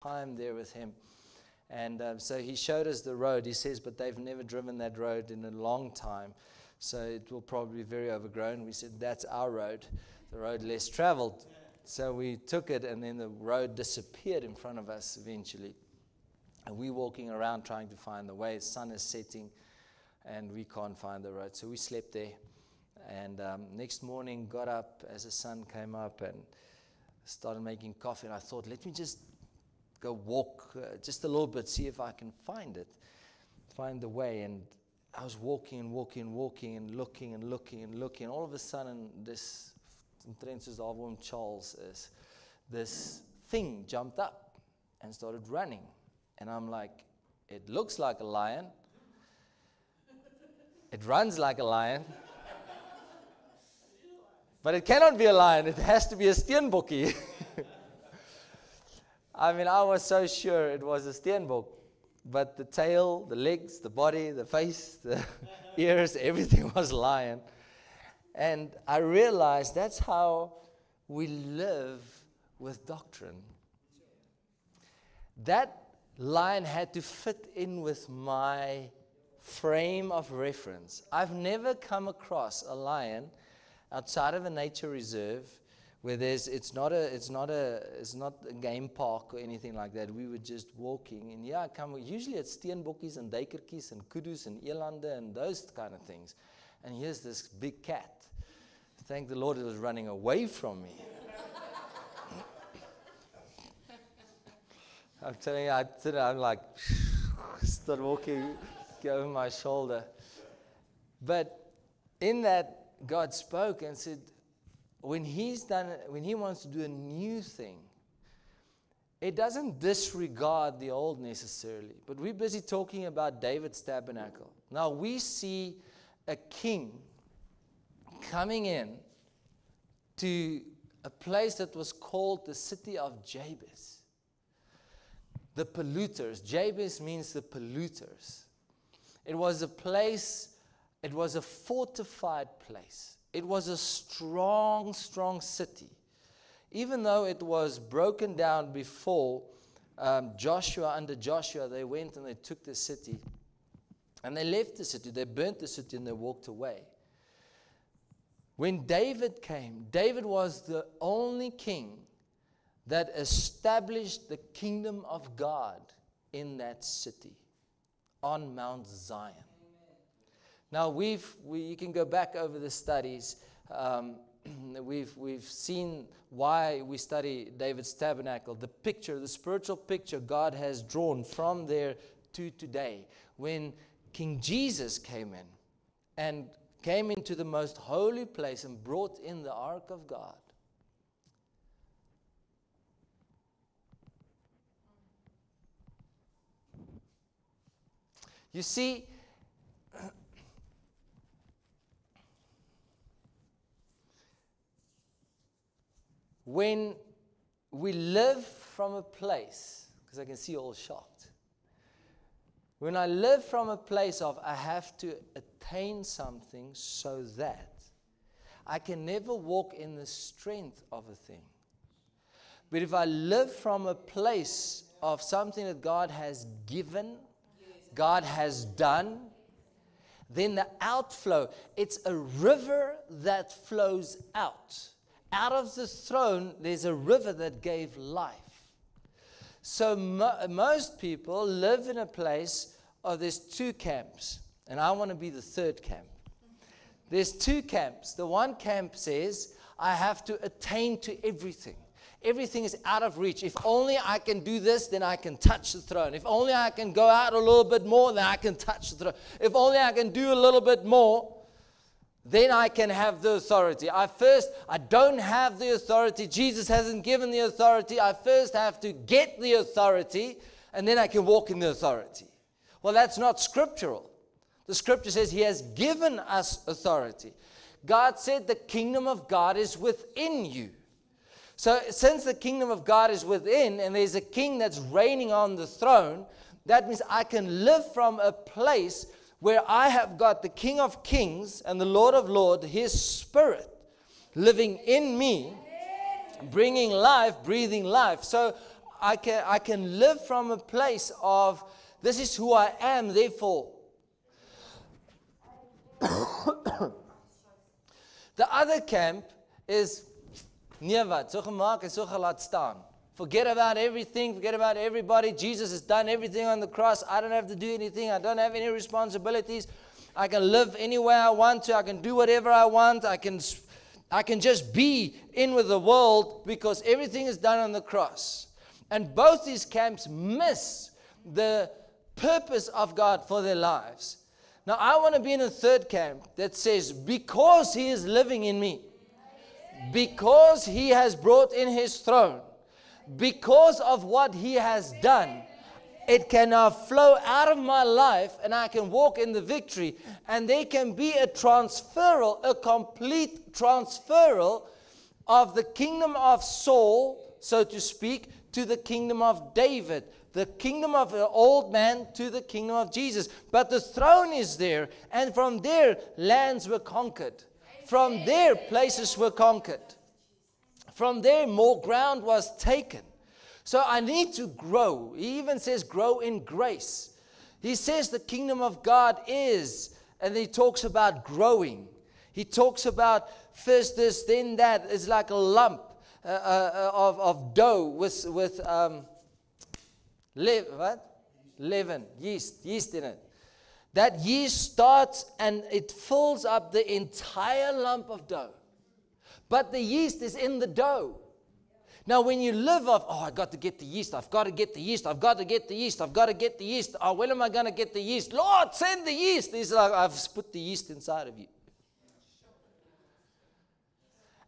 time there with him. And so he showed us the road. He says, but they've never driven that road in a long time. So it will probably be very overgrown. We said, that's our road, the road less traveled. So we took it, and then the road disappeared in front of us eventually. And we're walking around trying to find the way. The sun is setting, and we can't find the road. So we slept there. And next morning, got up as the sun came up and started making coffee. And I thought, let me just go walk just a little bit, see if I can find the way. And I was walking and looking and looking. All of a sudden, this Charles is this thing jumped up and started running. And I'm like, it looks like a lion. It runs like a lion. But it cannot be a lion. It has to be a steenbokkie. I mean, I was so sure it was a steenbok. But the tail, the legs, the body, the face, the ears, everything was lion. And I realized that's how we live with doctrine. That lion had to fit in with my frame of reference. I've never come across a lion outside of a nature reserve where it's not a game park or anything like that. We were just walking, and usually it's steenbokkies and duikertjies and kudus and elande and those kind of things. And here's this big cat. Thank the Lord it was running away from me. I'm telling you, I'm like, start walking over my shoulder. But in that, God spoke and said, when He wants to do a new thing, it doesn't disregard the old necessarily. But we're busy talking about David's tabernacle. Now we see a king coming in to a place that was called the city of Jabez. The polluters. Jabez means the polluters. It was a place, it was a fortified place. It was a strong, strong city. Even though it was broken down before under Joshua, they went and they took the city. And they left the city, they burnt the city, and they walked away. When David came, David was the only king that established the kingdom of God in that city on Mount Zion. Now you can go back over the studies. We've seen why we study David's tabernacle, the picture, the spiritual picture God has drawn from there to today. When King Jesus came in and came into the most holy place and brought in the ark of God. You see, when we live from a place, because I can see you all shocked. When I live from a place of I have to attain something so that I can never walk in the strength of a thing. But if I live from a place of something that God has given, God has done, then the outflow, it's a river that flows out. Out of the throne, there's a river that gave life. So most people live in a place of there's two camps, and I want to be the third camp. There's two camps. The one camp says, I have to attain to everything. Everything is out of reach. If only I can do this, then I can touch the throne. If only I can go out a little bit more, then I can touch the throne. If only I can do a little bit more, then I can have the authority. I don't have the authority. Jesus hasn't given the authority. I first have to get the authority, and then I can walk in the authority. Well, that's not scriptural. The scripture says He has given us authority. God said the kingdom of God is within you. So since the kingdom of God is within, and there's a king that's reigning on the throne, that means I can live from a place where I have got the King of Kings and the Lord of Lords, His Spirit, living in me, bringing life, breathing life. So I can live from a place of, this is who I am, therefore. The other camp is, nee wat, so gemaak en so gelaat staan. Forget about everything, forget about everybody. Jesus has done everything on the cross. I don't have to do anything. I don't have any responsibilities. I can live anywhere I want to. I can do whatever I want. I can just be in with the world because everything is done on the cross. And both these camps miss the purpose of God for their lives. Now, I want to be in a third camp that says, because He is living in me, because He has brought in His throne, because of what He has done, it can now flow out of my life and I can walk in the victory. And there can be a transferal, a complete transferal of the kingdom of Saul, so to speak, to the kingdom of David. The kingdom of the old man to the kingdom of Jesus. But the throne is there. And from there, lands were conquered. From there, places were conquered. From there, more ground was taken. So I need to grow. He even says grow in grace. He says the kingdom of God is, and he talks about growing. He talks about first this, then that. It's like a lump of dough with leaven, yeast in it. That yeast starts and it fills up the entire lump of dough. But the yeast is in the dough. Now, when you live off, I got to get the yeast, I've got to get the yeast, I've got to get the yeast, I've got to get the yeast. Oh, when am I going to get the yeast? Lord, send the yeast. He's like, I've put the yeast inside of you.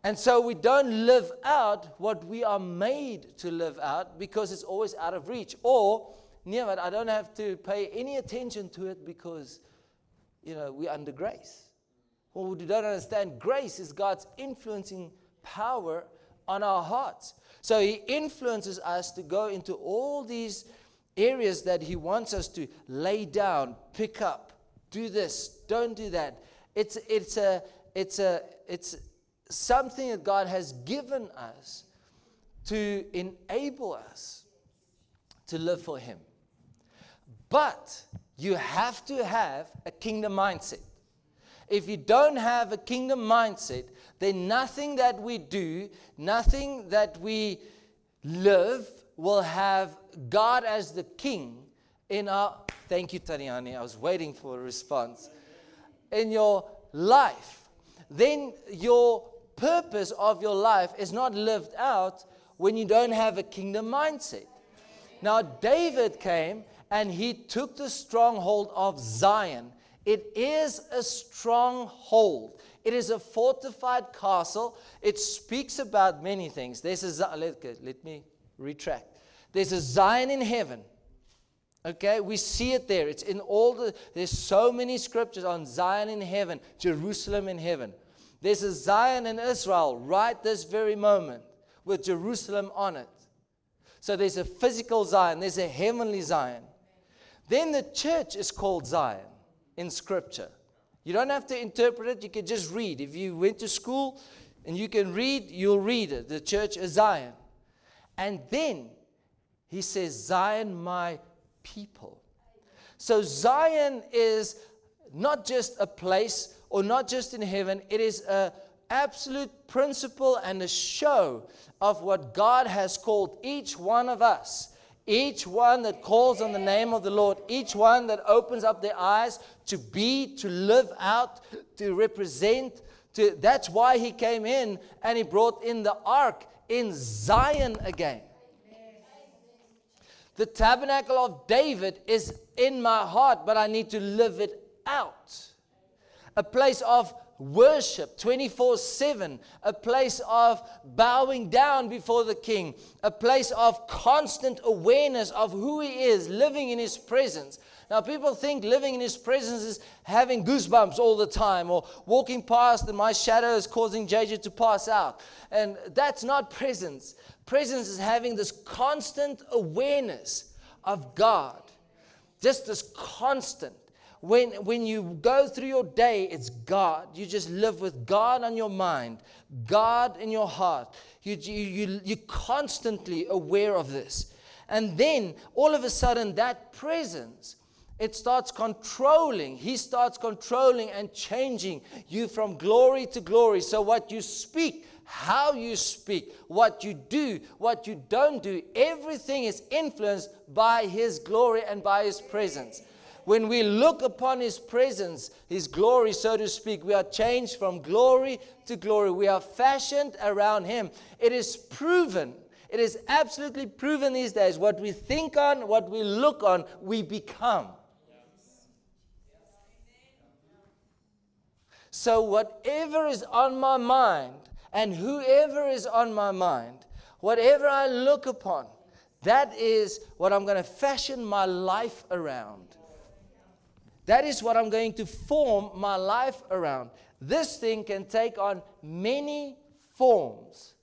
And so we don't live out what we are made to live out because it's always out of reach. Or, I don't have to pay any attention to it because, we're under grace. Or we don't understand grace is God's influencing power on our hearts. So He influences us to go into all these areas that He wants us to lay down, pick up, do this, don't do that. It's something that God has given us to enable us to live for Him. But you have to have a kingdom mindset. If you don't have a kingdom mindset, then nothing that we do, nothing that we live will have God as the king in our, thank you Tariani, I was waiting for a response, in your life. Then your purpose of your life is not lived out when you don't have a kingdom mindset. Now David came and he took the stronghold of Zion. It is a stronghold. It is a fortified castle. It speaks about many things. Let me retract. There's a Zion in heaven. Okay, we see it there. It's in there's so many scriptures on Zion in heaven, Jerusalem in heaven. There's a Zion in Israel right this very moment with Jerusalem on it. So there's a physical Zion. There's a heavenly Zion. Then the church is called Zion in Scripture. You don't have to interpret it. You can just read. If you went to school and you can read, you'll read it. The church is Zion. And then he says, Zion, my people. So Zion is not just a place or not just in heaven. It is an absolute principle and a show of what God has called each one of us. Each one that calls on the name of the Lord, each one that opens up their eyes to be, to live out, to represent. That's why He came in and He brought in the ark in Zion again. The tabernacle of David is in my heart, but I need to live it out. A place of worship 24/7, a place of bowing down before the King, a place of constant awareness of who He is, living in His presence. Now people think living in His presence is having goosebumps all the time or walking past and my shadow is causing JJ to pass out. And that's not presence. Presence is having this constant awareness of God. Just this constant. When you go through your day, it's God. You just live with God on your mind, God in your heart. You're constantly aware of this. And then all of a sudden that presence, it starts controlling. He starts controlling and changing you from glory to glory. So what you speak, how you speak, what you do, what you don't do, everything is influenced by His glory and by His presence. When we look upon His presence, His glory, so to speak, we are changed from glory to glory. We are fashioned around Him. It is proven. It is absolutely proven these days. What we think on, what we look on, we become. So whatever is on my mind, and whoever is on my mind, whatever I look upon, that is what I'm going to fashion my life around. That is what I'm going to form my life around. This thing can take on many forms,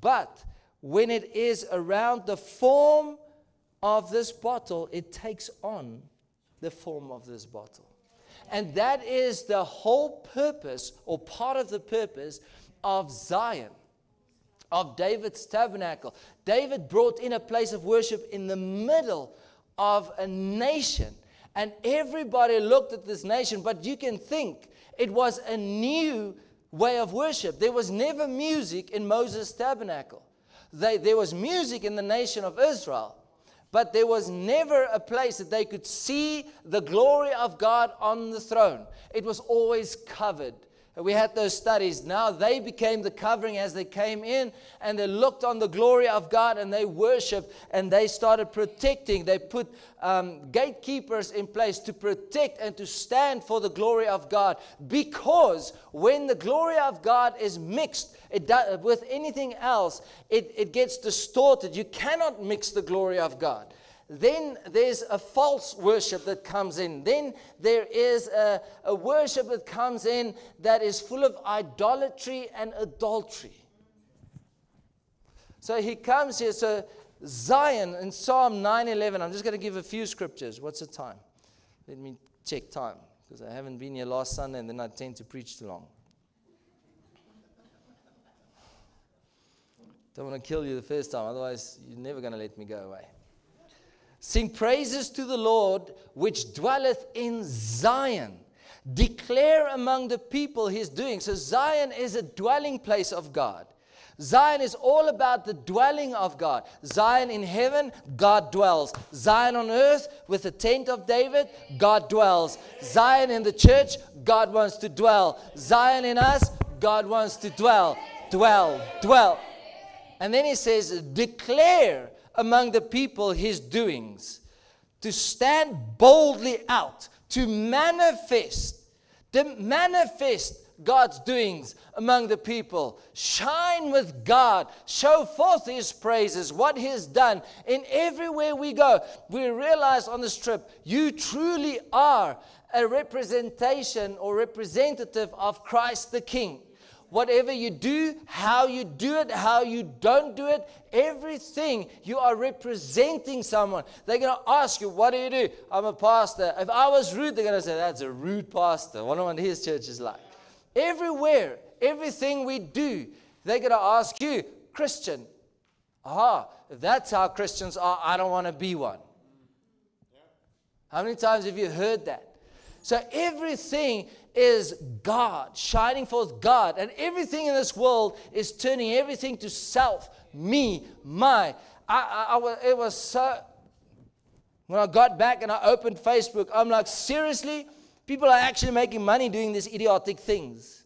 but when it is around the form of this bottle, it takes on the form of this bottle. And that is the whole purpose, or part of the purpose, of Zion, of David's tabernacle. David brought in a place of worship in the middle of a nation. And everybody looked at this nation, but you can think it was a new way of worship. There was never music in Moses' tabernacle. There was music in the nation of Israel, but there was never a place that they could see the glory of God on the throne. It was always covered. We had those studies. Now they became the covering as they came in, and they looked on the glory of God, and they worshiped, and they started protecting. They put gatekeepers in place to protect and to stand for the glory of God, because when the glory of God is mixed with anything else, it gets distorted. You cannot mix the glory of God. Then there's a false worship that comes in. Then there is a worship that comes in that is full of idolatry and adultery. So he comes here. So Zion in Psalm 9:11. I'm just going to give a few scriptures. What's the time? Let me check time, because I haven't been here last Sunday and then I tend to preach too long. Don't want to kill you the first time, otherwise you're never going to let me go away. Sing praises to the Lord, which dwelleth in Zion. Declare among the people His doing. So Zion is a dwelling place of God. Zion is all about the dwelling of God. Zion in heaven, God dwells. Zion on earth with the tent of David, God dwells. Zion in the church, God wants to dwell. Zion in us, God wants to dwell. Dwell. And then he says, declare among the people His doings, to stand boldly out, to manifest God's doings among the people. Shine with God, show forth His praises, what He has done. In everywhere we go, we realize on this trip, you truly are a representation or representative of Christ the King. Whatever you do, how you do it, how you don't do it, everything, you are representing someone. They're going to ask you, what do you do? I'm a pastor. If I was rude, they're going to say, that's a rude pastor. I wonder what his church is like. Everywhere, everything we do, they're going to ask you, Christian. If that's how Christians are, I don't want to be one. How many times have you heard that? So everything is God, shining forth God. And everything in this world is turning everything to self, me, my. It was so, when I got back and I opened Facebook, I'm like, seriously? People are actually making money doing these idiotic things.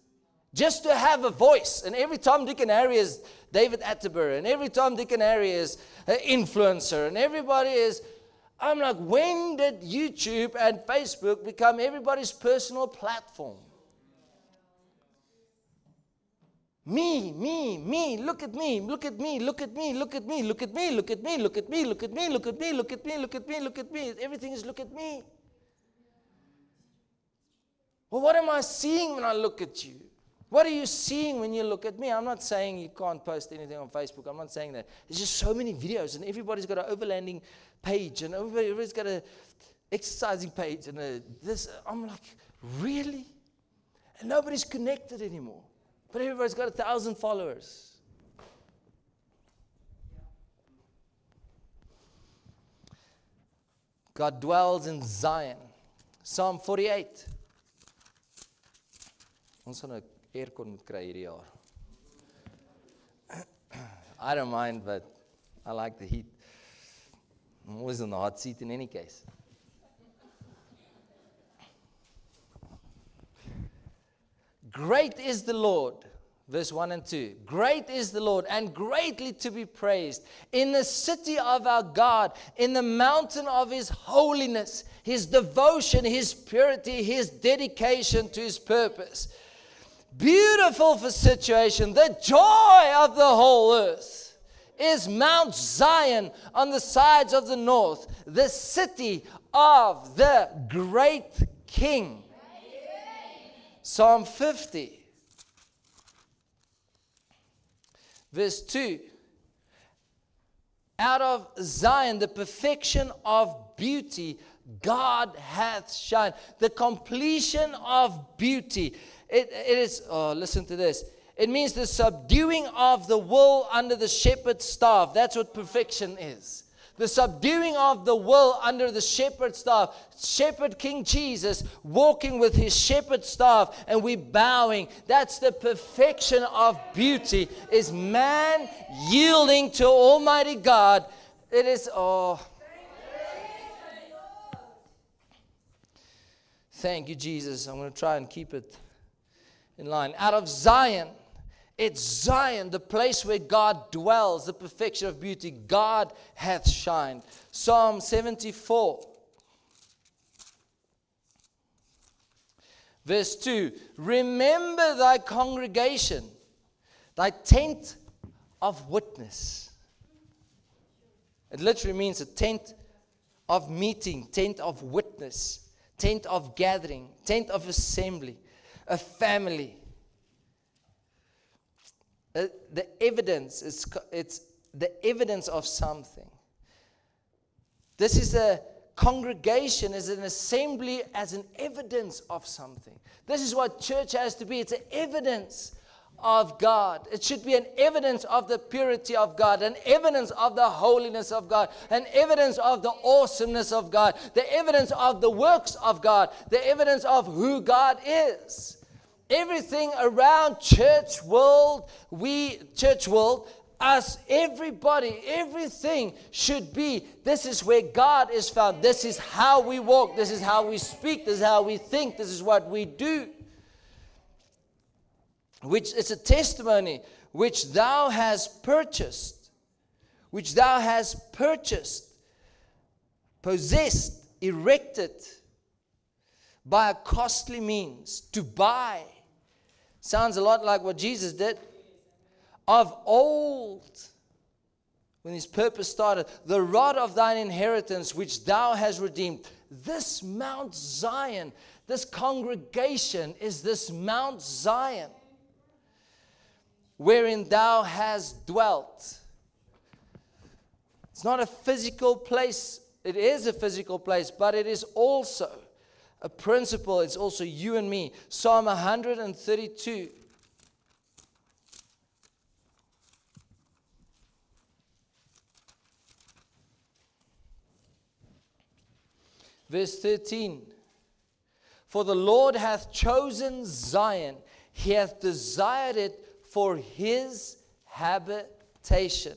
Just to have a voice. And every Tom, Dick, and Harry is David Attenborough. And every Tom, Dick, and Harry is an influencer. And everybody is... I'm like, when did YouTube and Facebook become everybody's personal platform? Me, look at me, look at me, look at me, look at me, look at me, look at me, look at me, look at me, look at me, look at me, look at me, look at me. Everything is look at me. Well, what am I seeing when I look at you? What are you seeing when you look at me? I'm not saying you can't post anything on Facebook. I'm not saying that. There's just so many videos, and everybody's got an overlanding page, and everybody's got an exercising page, and this. I'm like, really? And nobody's connected anymore. But everybody's got 1,000 followers. God dwells in Zion. Psalm 48. Ons gaan 'n aircon moet kry hierdie jaar. I don't mind, but I like the heat. I'm always on the hot seat in any case. Great is the Lord, verse 1 and 2. Great is the Lord, and greatly to be praised in the city of our God, in the mountain of His holiness, His devotion, His purity, His dedication to His purpose. Beautiful for situation, the joy of the whole earth is Mount Zion on the sides of the north, the city of the great King. Psalm 50, verse 2. Out of Zion, the perfection of beauty, God hath shined. The completion of beauty. It is, listen to this. It means the subduing of the wool under the shepherd's staff. That's what perfection is. The subduing of the wool under the shepherd's staff. Shepherd King Jesus walking with his shepherd's staff, and we bowing. That's the perfection of beauty, is man yielding to Almighty God. It is, thank you, Jesus. I'm going to try and keep it in line. Out of Zion. It's Zion, the place where God dwells, the perfection of beauty. God hath shined. Psalm 74. Verse 2. Remember thy congregation, thy tent of witness. It literally means a tent of meeting, tent of witness, tent of gathering, tent of assembly, a family. The evidence, it's the evidence of something. This is a congregation, is an assembly as an evidence of something. This is what church has to be. It's an evidence of God. It should be an evidence of the purity of God, an evidence of the holiness of God, an evidence of the awesomeness of God, the evidence of the works of God, the evidence of who God is. Everything around church world, us, everybody, everything should be, this is where God is found. This is how we walk. This is how we speak. This is how we think. This is what we do. Which is a testimony which thou hast purchased. Which thou hast purchased, possessed, erected by a costly means. To buy. Sounds a lot like what Jesus did. Of old, when his purpose started, the rod of thine inheritance which thou hast redeemed. This Mount Zion, this congregation is this Mount Zion, wherein thou hast dwelt. It's not a physical place. It is a physical place, but it is also a principle. It's also you and me. Psalm 132. Verse 13. For the Lord hath chosen Zion. He hath desired it for his habitation.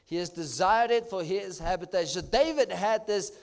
He has desired it for his habitation. So David had this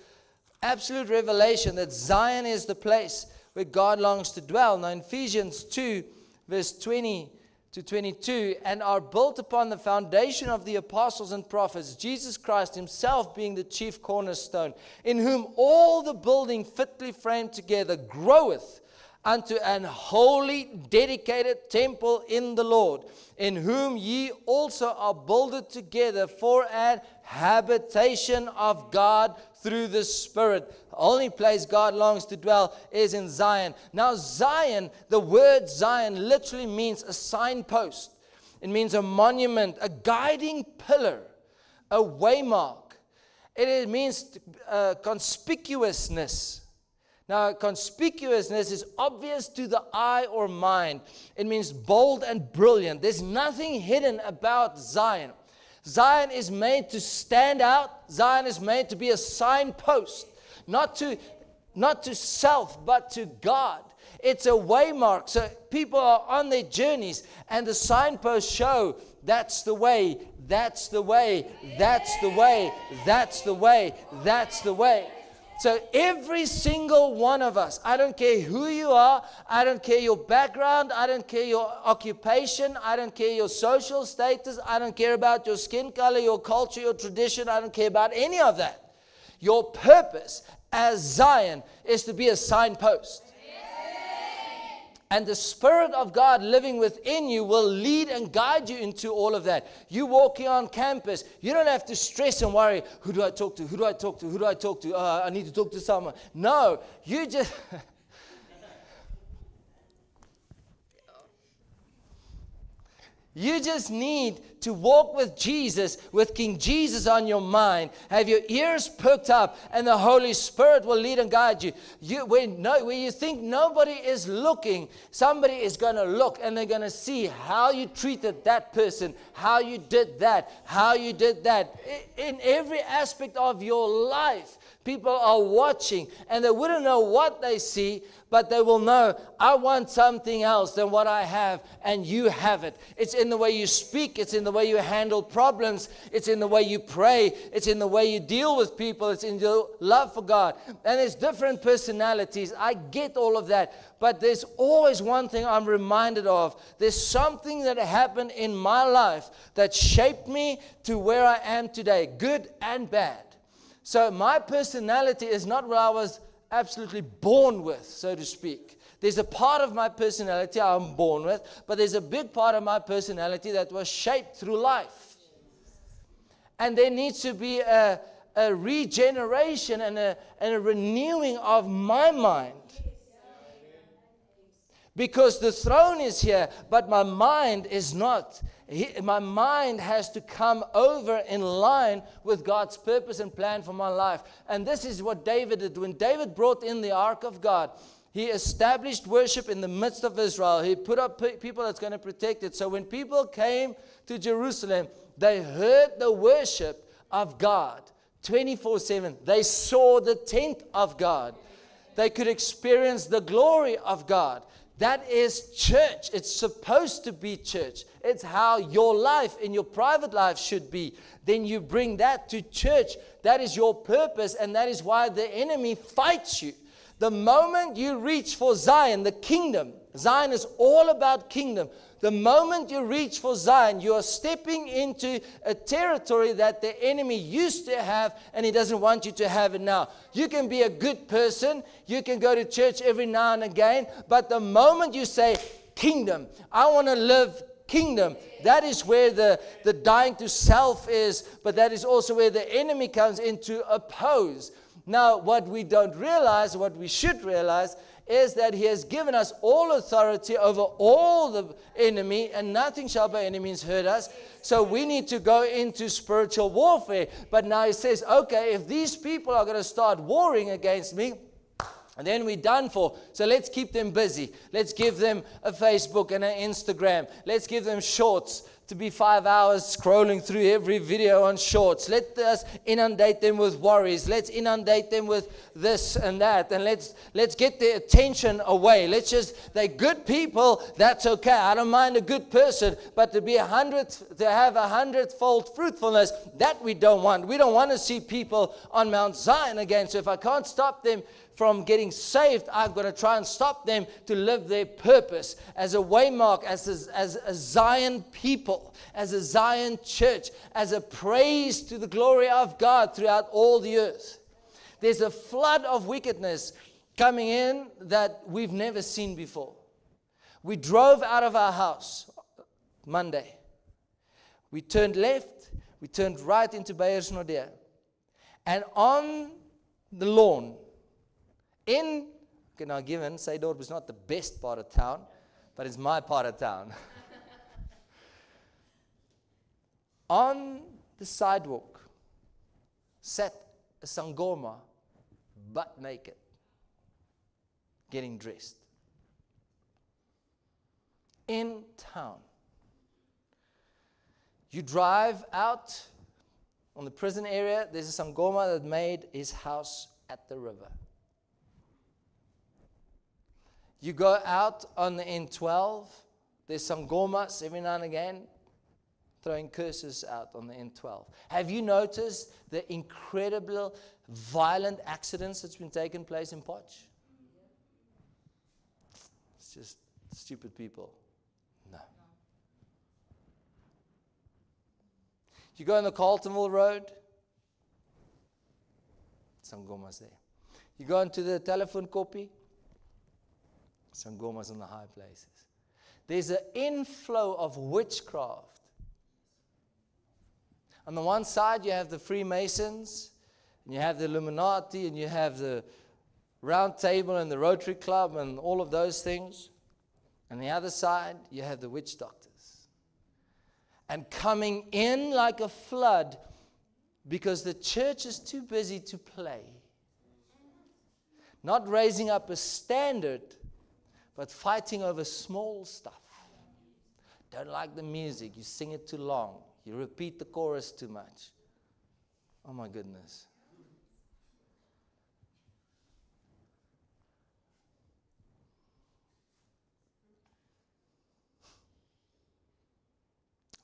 absolute revelation that Zion is the place where God longs to dwell. Now in Ephesians 2, verse 20 to 22, and are built upon the foundation of the apostles and prophets, Jesus Christ himself being the chief cornerstone, in whom all the building fitly framed together groweth unto an holy dedicated temple in the Lord, in whom ye also are builded together for an habitation of God through the Spirit. The only place God longs to dwell is in Zion. Now Zion, the word Zion literally means a signpost. It means a monument, a guiding pillar, a waymark. It means conspicuousness. Now, conspicuousness is obvious to the eye or mind. It means bold and brilliant. There's nothing hidden about Zion. Zion is made to stand out. Zion is made to be a signpost. not to self, but to God. It's a waymark. So people are on their journeys, and the signposts show that's the way, that's the way, that's the way, that's the way, that's the way. So every single one of us, I don't care who you are, I don't care your background, I don't care your occupation, I don't care your social status, I don't care about your skin color, your culture, your tradition, I don't care about any of that. Your purpose as Zion is to be a signpost. And the Spirit of God living within you will lead and guide you into all of that. You walking on campus, you don't have to stress and worry, who do I talk to, who do I talk to, who do I talk to, I need to talk to someone. No, you just... You just need to walk with Jesus, with King Jesus on your mind. Have your ears perked up, and the Holy Spirit will lead and guide you. When you think nobody is looking, somebody is going to look, and they're going to see how you treated that person, how you did that, how you did that. In every aspect of your life, people are watching, and they wouldn't know what they see, but they will know, I want something else than what I have, and you have it. It's in the way you speak. It's in the way you handle problems. It's in the way you pray. It's in the way you deal with people. It's in your love for God. And there's different personalities. I get all of that. But there's always one thing I'm reminded of. There's something that happened in my life that shaped me to where I am today, good and bad. So my personality is not what I was absolutely born with, so to speak. There's a part of my personality I'm born with, but there's a big part of my personality that was shaped through life. And there needs to be a regeneration and a renewing of my mind. Because the throne is here, but my mind is not. My mind has to come over in line with God's purpose and plan for my life. And this is what David did. When David brought in the ark of God, he established worship in the midst of Israel. He put up people that's going to protect it. So when people came to Jerusalem, they heard the worship of God 24/7. They saw the tent of God. They could experience the glory of God. That is church. It's supposed to be church. It's how your life in your private life should be. Then you bring that to church. That is your purpose, and that is why the enemy fights you. The moment you reach for Zion, the kingdom, Zion is all about kingdom. The moment you reach for Zion, you are stepping into a territory that the enemy used to have, and he doesn't want you to have it now. You can be a good person. You can go to church every now and again. But the moment you say, kingdom, I want to live kingdom, that is where the dying to self is. But that is also where the enemy comes in to oppose. Now, what we don't realize, what we should realize, is that he has given us all authority over all the enemy, and nothing shall by any means hurt us. So we need to go into spiritual warfare. But now he says, okay, if these people are going to start warring against me, and then we're done for. So let's keep them busy. Let's give them a Facebook and an Instagram. Let's give them shorts to be 5 hours scrolling through every video on shorts. Let us inundate them with worries. Let's inundate them with this and that. And let's get their attention away. They're good people, that's okay. I don't mind a good person, but to have 100-fold fruitfulness, that we don't want. We don't want to see people on Mount Zion again. So if I can't stop them from getting saved, I'm going to try and stop them to live their purpose as a waymark, as a Zion people, as a Zion church, as a praise to the glory of God throughout all the earth. There's a flood of wickedness coming in that we've never seen before. We drove out of our house Monday. We turned left, we turned right into Beiersnodder. And on the lawn, now given, Saydorp is not the best part of town, but it's my part of town. On the sidewalk sat a Sangoma, butt naked, getting dressed. In town. You drive out on the prison area, there's a Sangoma that made his house at the river. You go out on the N12, there's some gomas every now and again throwing curses out on the N12. Have you noticed the incredible violent accidents that's been taking place in Potch? It's just stupid people. No. You go on the Carltonville Road, some gomas there. You go into the telephone copy, some gomas in the high places. There's an inflow of witchcraft. On the one side, you have the Freemasons, and you have the Illuminati, and you have the Round Table and the Rotary Club and all of those things. On the other side, you have the witch doctors. And coming in like a flood, because the church is too busy to play. Not raising up a standard, but fighting over small stuff. Don't like the music, you sing it too long. You repeat the chorus too much. Oh my goodness.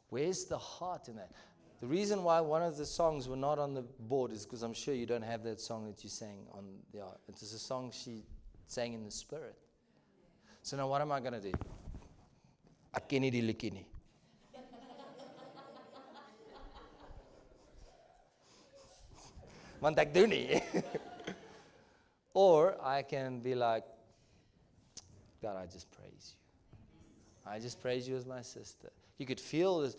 Where's the heart in that? The reason why one of the songs were not on the board is because I'm sure you don't have that song that you sang on the art. It is a song she sang in the spirit. So now what am I going to do? Akini di likini. Want ek doen nie. Or I can be like, God, I just praise you. I just praise you as my sister. You could feel this,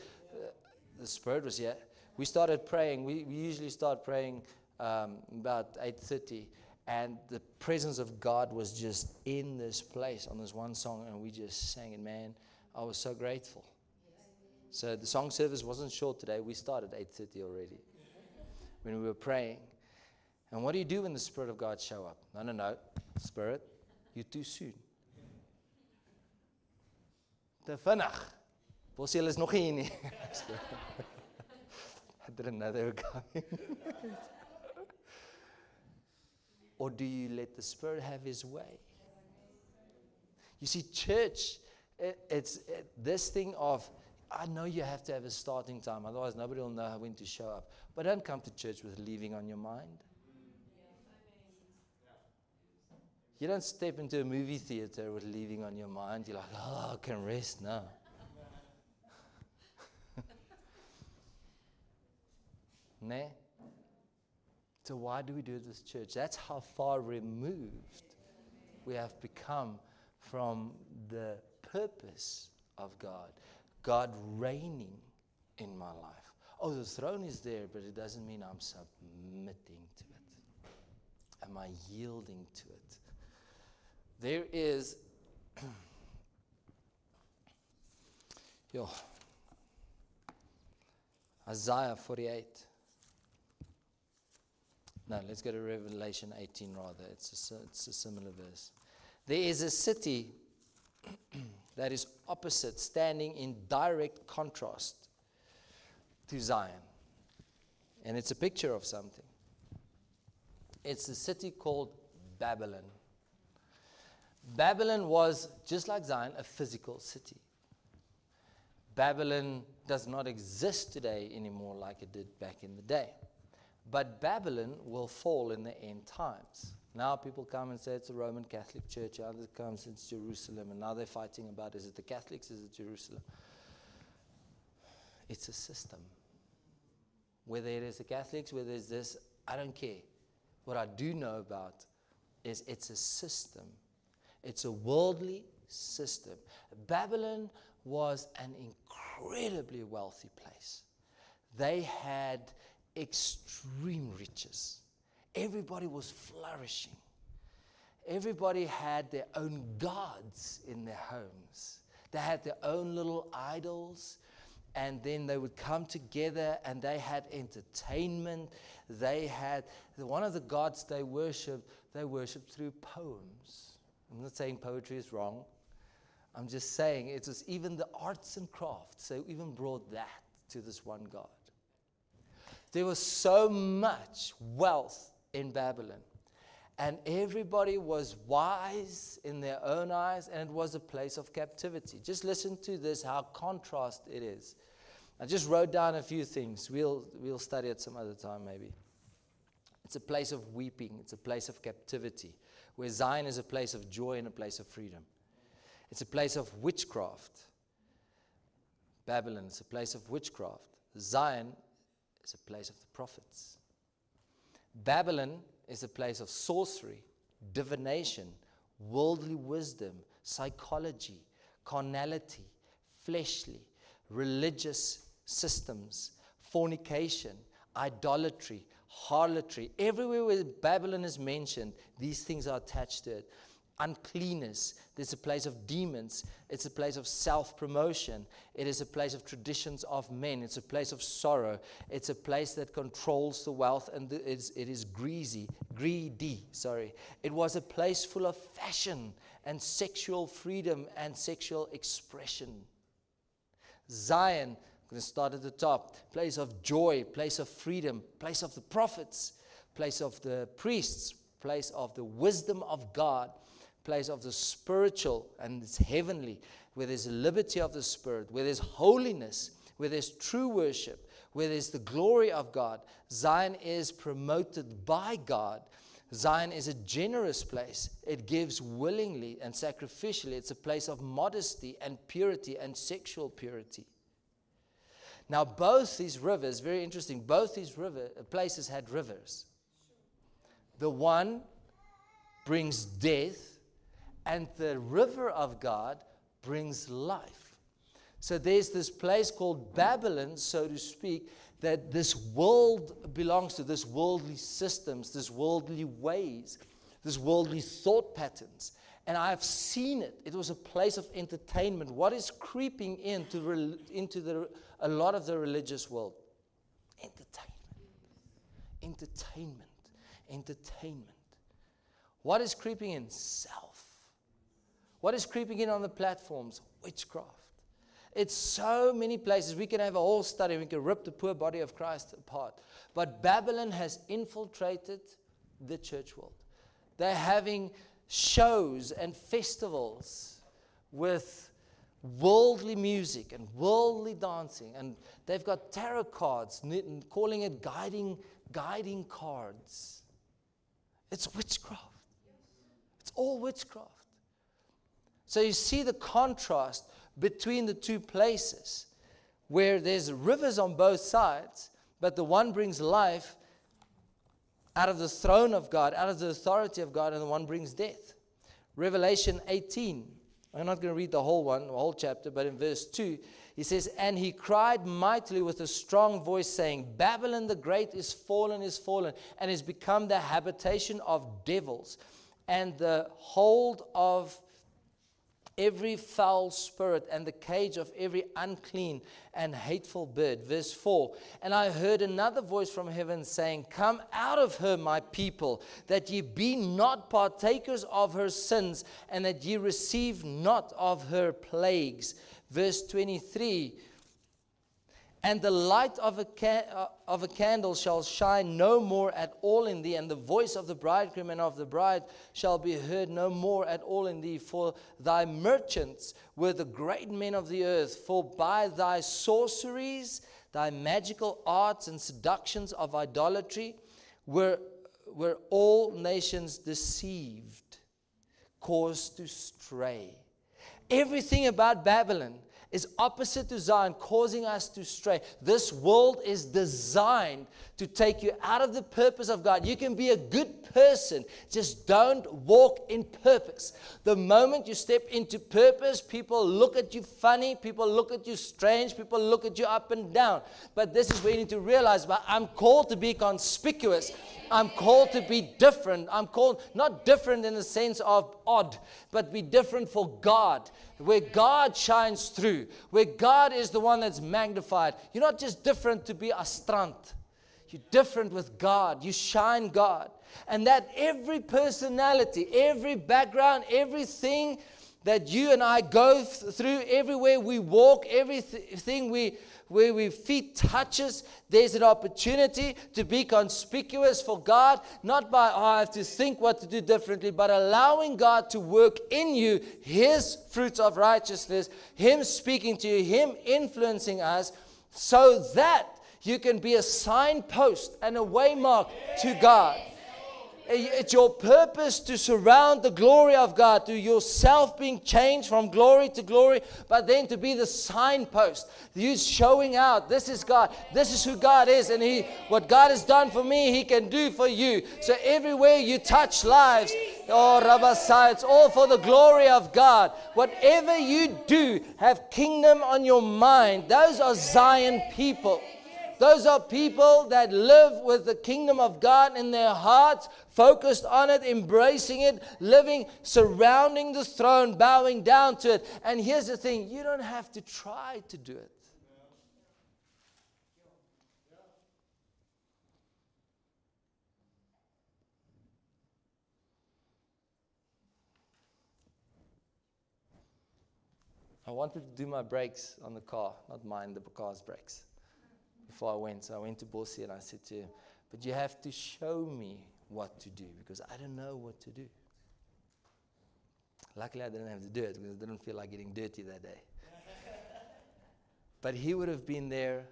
the Spirit was here. We started praying. We usually start praying about 8:30. And the presence of God was just in this place on this one song. And we just sang it, man. I was so grateful. So the song service wasn't short today. We started 8:30 already. When we were praying. And what do you do when the Spirit of God show up? No. Spirit, you're too soon. Te vinnig. Bossie is nog hier nie. I didn't know they were coming. Or do you let the Spirit have His way? You see, church, it's this thing of, I know you have to have a starting time, otherwise nobody will know when to show up. But don't come to church with leaving on your mind. You don't step into a movie theater with leaving on your mind. You're like, oh, I can rest now. Ne? So why do we do this church? That's how far removed we have become from the purpose of God. God reigning in my life. Oh, the throne is there, but it doesn't mean I'm submitting to it. Am I yielding to it? There is Isaiah 48. No, let's go to Revelation 18 rather. It's a similar verse. There is a city that is opposite, standing in direct contrast to Zion. And it's a picture of something. It's a city called Babylon. Babylon was, just like Zion, a physical city. Babylon does not exist today anymore like it did back in the day. But Babylon will fall in the end times. Now people come and say it's a Roman Catholic church. Others come and say it's Jerusalem. And now they're fighting about, is it the Catholics, is it Jerusalem? It's a system. Whether it is the Catholics, whether it's this, I don't care. What I do know about is it's a system. It's a worldly system. Babylon was an incredibly wealthy place. They had extreme riches. Everybody was flourishing. Everybody had their own gods in their homes. They had their own little idols, and then they would come together and they had entertainment. They had, one of the gods they worshipped through poems. I'm not saying poetry is wrong. I'm just saying it was even the arts and crafts. They even brought that to this one God. There was so much wealth in Babylon. and everybody was wise in their own eyes, and it was a place of captivity. Just listen to this, how contrast it is. I just wrote down a few things. We'll study it some other time maybe. It's a place of weeping. It's a place of captivity, where Zion is a place of joy and a place of freedom. It's a place of witchcraft. Babylon is a place of witchcraft. Zion is a place of the prophets. Babylon is a place of sorcery, divination, worldly wisdom, psychology, carnality, fleshly, religious systems, fornication, idolatry, harlotry. Everywhere where Babylon is mentioned, these things are attached to it. Uncleanness. There's a place of demons. It's a place of self-promotion. It is a place of traditions of men. It's a place of sorrow. It's a place that controls the wealth, and it is greedy. It was a place full of fashion and sexual freedom and sexual expression. Zion, I'm going to start at the top. Place of joy, place of freedom, place of the prophets, place of the priests, place of the wisdom of God, place of the spiritual, and it's heavenly, where there's liberty of the Spirit, where there's holiness, where there's true worship, where there's the glory of God. Zion is promoted by God. Zion is a generous place. It gives willingly and sacrificially. It's a place of modesty and purity and sexual purity. Now, both these rivers, very interesting, both these places had rivers. The one brings death, and the river of God brings life. So there's this place called Babylon, so to speak, that this world belongs to, this worldly systems, this worldly ways, this worldly thought patterns. And I've seen it. It was a place of entertainment. What is creeping into a lot of the religious world? Entertainment. What is creeping in? Self. What is creeping in on the platforms? Witchcraft. It's so many places. We can have a whole study. We can rip the poor body of Christ apart. But Babylon has infiltrated the church world. They're having shows and festivals with worldly music and worldly dancing. And they've got tarot cards, calling it guiding cards. It's witchcraft. It's all witchcraft. So you see the contrast between the two places, where there's rivers on both sides, but the one brings life out of the throne of God, out of the authority of God, and the one brings death. Revelation 18. I'm not going to read the whole chapter, but in verse 2, he says, "And he cried mightily with a strong voice, saying, Babylon the great is fallen, and is become the habitation of devils, and the hold of every foul spirit, and the cage of every unclean and hateful bird." Verse 4, "And I heard another voice from heaven saying, Come out of her, my people, that ye be not partakers of her sins, and that ye receive not of her plagues." Verse 23, "And the light of a candle shall shine no more at all in thee, and the voice of the bridegroom and of the bride shall be heard no more at all in thee. For thy merchants were the great men of the earth, for by thy sorceries, thy magical arts and seductions of idolatry were all nations deceived, caused to stray." Everything about Babylon is opposite to Zion, causing us to stray. This world is designed to take you out of the purpose of God. You can be a good person, just don't walk in purpose. The moment you step into purpose, people look at you funny, people look at you strange, people look at you up and down. But this is where you need to realize, but I'm called to be conspicuous. I'm called to be different. I'm called not different in the sense of odd, but be different for God, where God shines through, where God is the one that's magnified. You're not just different to be astrant. You're different with God. You shine God. And that every personality, every background, everything that you and I go through, everywhere we walk, everything we where we feet touches, there's an opportunity to be conspicuous for God, not by, I have to think what to do differently, but allowing God to work in you, His fruits of righteousness, Him speaking to you, Him influencing us, so that you can be a signpost and a waymark to God. It's your purpose to surround the glory of God, to yourself being changed from glory to glory, but then to be the signpost. You showing out, this is God, this is who God is, and what God has done for me, He can do for you. So everywhere you touch lives, oh, Rabasai, it's all for the glory of God. Whatever you do, have kingdom on your mind. Those are Zion people. Those are people that live with the kingdom of God in their hearts, focused on it, embracing it, living, surrounding the throne, bowing down to it. And here's the thing, you don't have to try to do it. I wanted to do my brakes on the car, not mine, the car's brakes. Before I went. So I went to Bossy and I said to him, but you have to show me what to do because I don't know what to do. Luckily I didn't have to do it because I didn't feel like getting dirty that day. But he would have been there,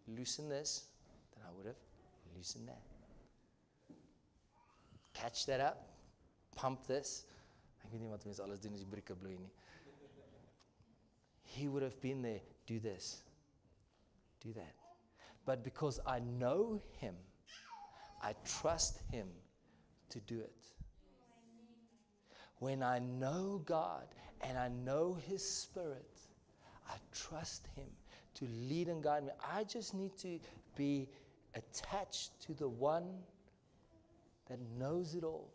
loosen this, then I would have loosened that. Catch that up, pump this. Ek weet nie wat mense alles doen as die brieke bloei nie. He would have been there, do this, do that. But because I know Him, I trust Him to do it. When I know God and I know His Spirit, I trust Him to lead and guide me. I just need to be attached to the one that knows it all.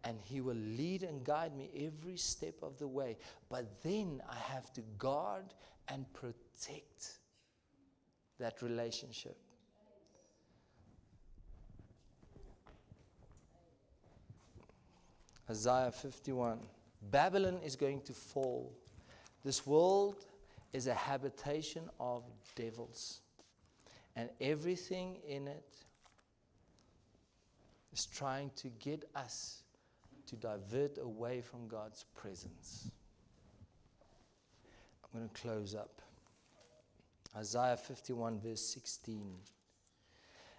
And He will lead and guide me every step of the way. But then I have to guard and protect that relationship. Isaiah 51. Babylon is going to fall. This world is a habitation of devils. And everything in it is trying to get us to divert away from God's presence. I'm going to close up. Isaiah 51 verse 16.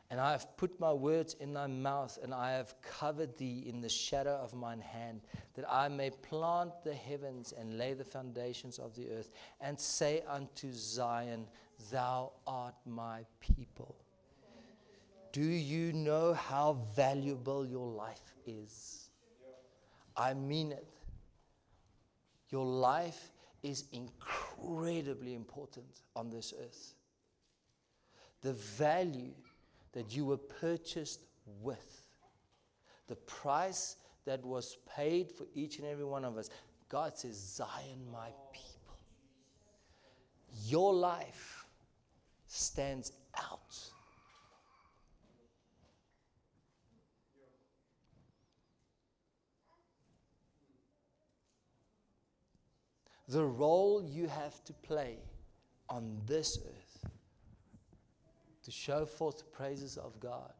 And I have put my words in thy mouth, and I have covered thee in the shadow of mine hand, that I may plant the heavens and lay the foundations of the earth, and say unto Zion, thou art my people. Do you know how valuable your life is? I mean it. Your life is incredibly important on this earth. The value that you were purchased with, the price that was paid for each and every one of us. God says, Zion, my people. Your life stands out. The role you have to play on this earth to show forth the praises of God.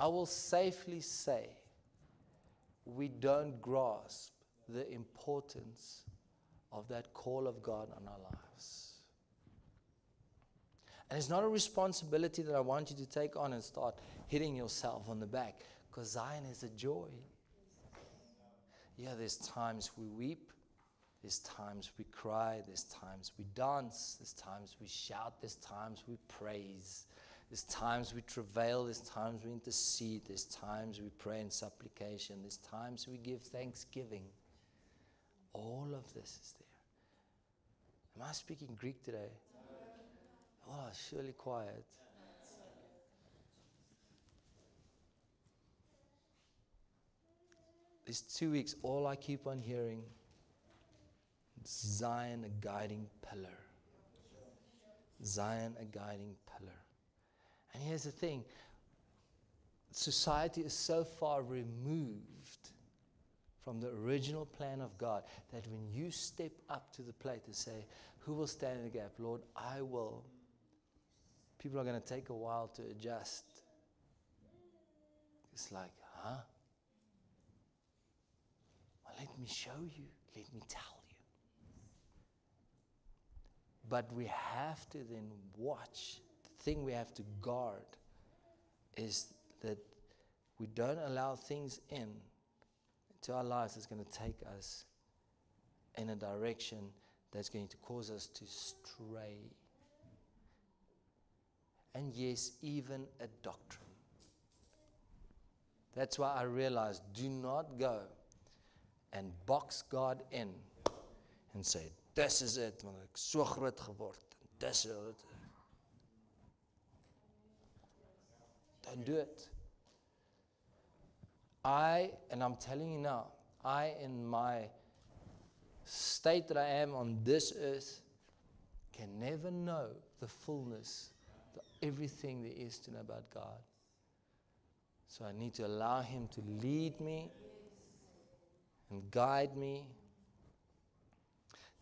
I will safely say we don't grasp the importance of that call of God on our lives. And it's not a responsibility that I want you to take on and start hitting yourself on the back, because Zion is a joy. Yeah, there's times we weep. There's times we cry, there's times we dance, there's times we shout, there's times we praise, there's times we travail, there's times we intercede, there's times we pray in supplication, there's times we give thanksgiving. All of this is there. Am I speaking Greek today? Oh, surely quiet. These 2 weeks, all I keep on hearing, Zion, a guiding pillar. Zion, a guiding pillar. And here's the thing. Society is so far removed from the original plan of God, that when you step up to the plate and say, who will stand in the gap? Lord, I will. People are going to take a while to adjust. It's like, huh? Well, let me show you. Let me tell you. But we have to then watch. The thing we have to guard is that we don't allow things into our lives that's going to take us in a direction that's going to cause us to stray. And yes, even a doctrine. That's why I realized, do not go and box God in and say, this is it, want ek so groot geword, this is it. Don't do it. And I'm telling you now, in my state that I am on this earth, can never know the fullness, everything there is to know about God. So I need to allow Him to lead me and guide me.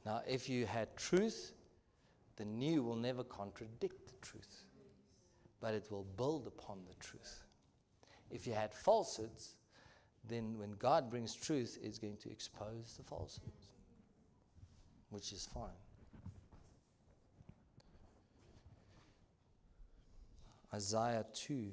Now, if you had truth, the new will never contradict the truth, but it will build upon the truth. If you had falsehoods, then when God brings truth, it's going to expose the falsehoods, which is fine. Isaiah 2.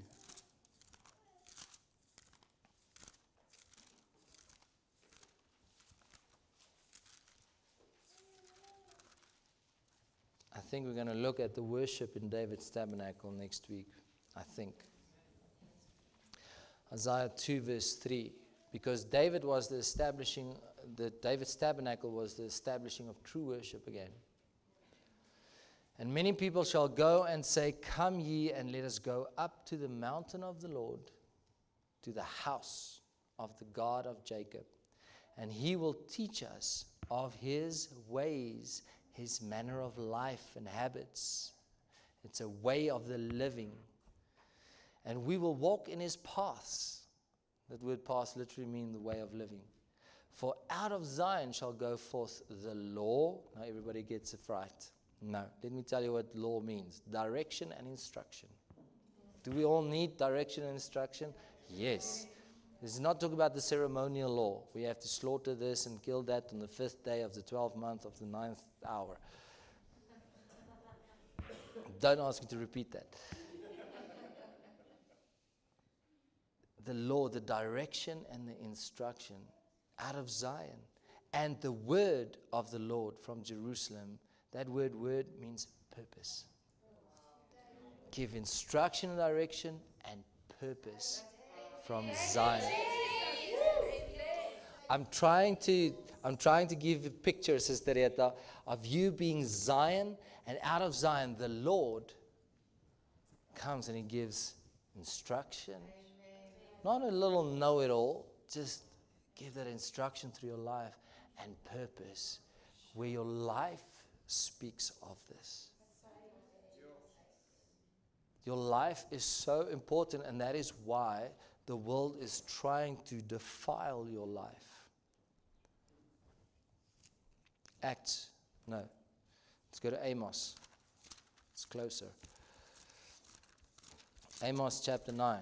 I think we're going to look at the worship in David's tabernacle next week, I think. Isaiah 2 verse 3. Because David's tabernacle was the establishing of true worship again. And many people shall go and say, come ye and let us go up to the mountain of the Lord, to the house of the God of Jacob. And He will teach us of His ways, His manner of life and habits. It's a way of the living. And we will walk in His paths. That word paths literally means the way of living. For out of Zion shall go forth the law. Now everybody gets it right. No, let me tell you what law means. Direction and instruction. Do we all need direction and instruction? Yes. This is not talking about the ceremonial law. We have to slaughter this and kill that on the 5th day of the 12th month of the 9th hour. Don't ask me to repeat that. The law, the direction and the instruction out of Zion. And the word of the Lord from Jerusalem. That word means purpose. Give instruction and direction and purpose from Zion. I'm trying to give you pictures, Sister Rita, of you being Zion, and out of Zion the Lord comes and He gives instruction. Not a little know-it-all, just give that instruction through your life and purpose, where your life speaks of this. Your life is so important, and that is why the world is trying to defile your life. Let's go to Amos. It's closer. Amos chapter 9.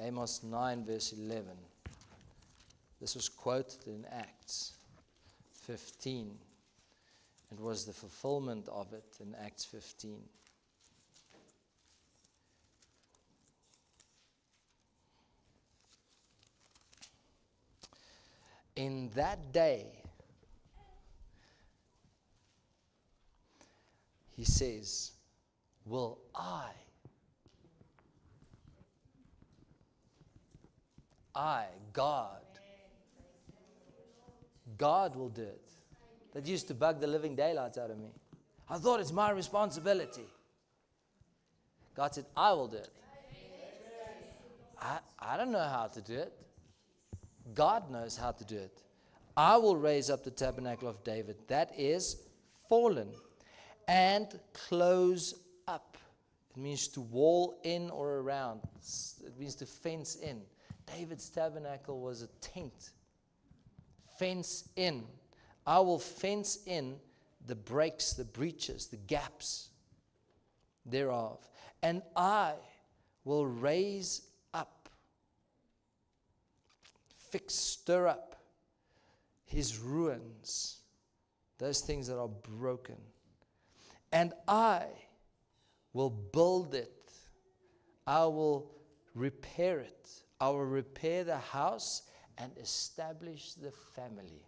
Amos 9 verse 11. This was quoted in Acts 15. It was the fulfillment of it in Acts 15. In that day, He says, will God will do it. That used to bug the living daylights out of me. I thought it's my responsibility. God said, I will do it. I don't know how to do it. God knows how to do it. I will raise up the tabernacle of David that is fallen and close up. It means to wall in or around. It means to fence in. David's tabernacle was a tent. Fence in. I will fence in the breaks, the breaches, the gaps thereof. And I will raise up, stir up his ruins, those things that are broken. And I will build it. I will repair it. I will repair the house and establish the family.